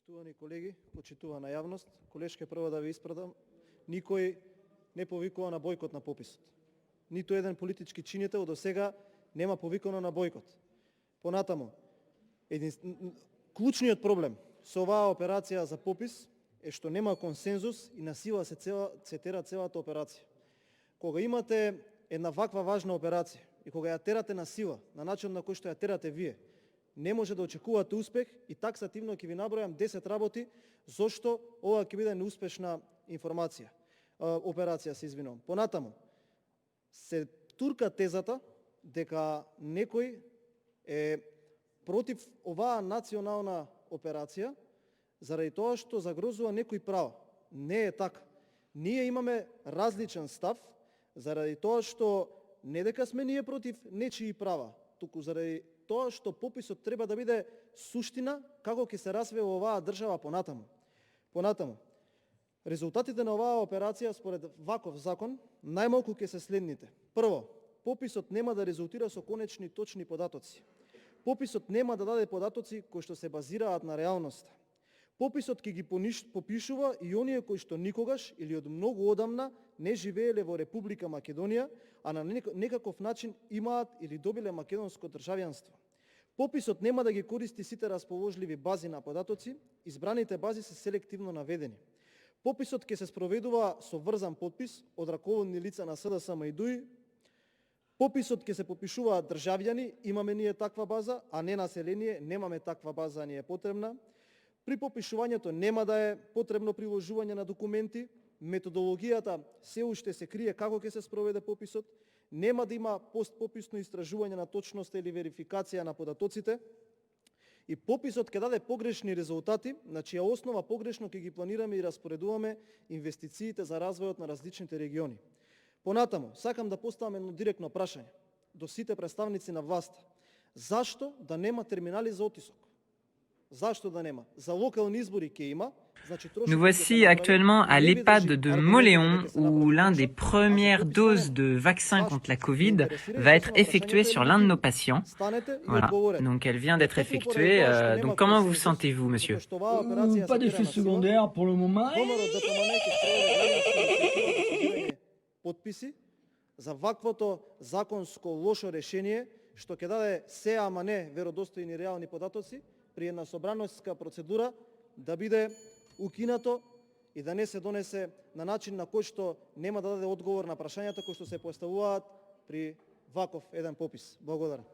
Почитувани колеги, почитувана јавност, колешке, прво да ви испратам, никој не повикува на бојкот на пописот. Ниту еден политички чинител до сега нема повикано на бојкот. Понатамо, клучниот проблем со оваа операција за попис е што нема консензус и на сила се тера целата операција. Кога имате една ваква важна операција и кога ја терате на сила, на начин на кој што ја терате вие, не може да очекувате успех и таксативно ќе ви набројам 10 работи зошто ова ќе биде неуспешна операција, се извинувам. Понатаму, се турка тезата дека некој е против оваа национална операција заради тоа што загрозува некои права. Не е така. Ние имаме различен став заради тоа што не дека сме ние против нечии права, туку заради тоа што пописот треба да биде суштина како ќе се развива оваа држава понатаму. Понатаму, резултатите на оваа операција според ваков закон најмалку ќе се следните. Прво, пописот нема да резултира со конечни точни податоци. Пописот нема да даде податоци кои што се базираат на реалноста. Пописот ќе ги попишува и оние кои што никогаш или од многу одамна не живееле во Република Македонија, а на некаков начин имаат или добиле македонско државјанство. Пописот нема да ги користи сите расположливи бази на податоци, избраните бази се селективно наведени. Пописот ќе се спроведува со врзан подпис од раководни лица на СДСМ и ДУИ. Пописот ќе се попишуваат државјани, имаме ние таква база, а не население, немаме таква база, ни е потребна. При попишувањето нема да е потребно приложување на документи, методологијата се уште се крие како ќе се спроведе пописот, нема да има постпописно истражување на точноста или верификација на податоците и пописот ќе даде погрешни резултати, на чија основа погрешно ќе ги планираме и распоредуваме инвестициите за развојот на различните региони. Понатаму, сакам да поставам едно директно прашање до сите представници на власта. Зашто да нема терминали за отисок? Зашто да нема? За локални избори ќе има. Nous voici actuellement à l'EHPAD de Moléon où l'un des premières doses de vaccin contre la Covid va être effectué sur l'un de nos patients. Voilà, donc elle vient d'être effectuée. Donc comment vous sentez-vous, monsieur? Pas d'effet secondaire pour le moment. Подписи за ваквото законско лошо решение што ќе даде се, ама не веродостојни реални податоци при една собраноска процедура да биде укинато и да не се донесе на начин на кој што нема да даде одговор на прашањата кои што се поставуваат при ваков еден попис. Благодарам.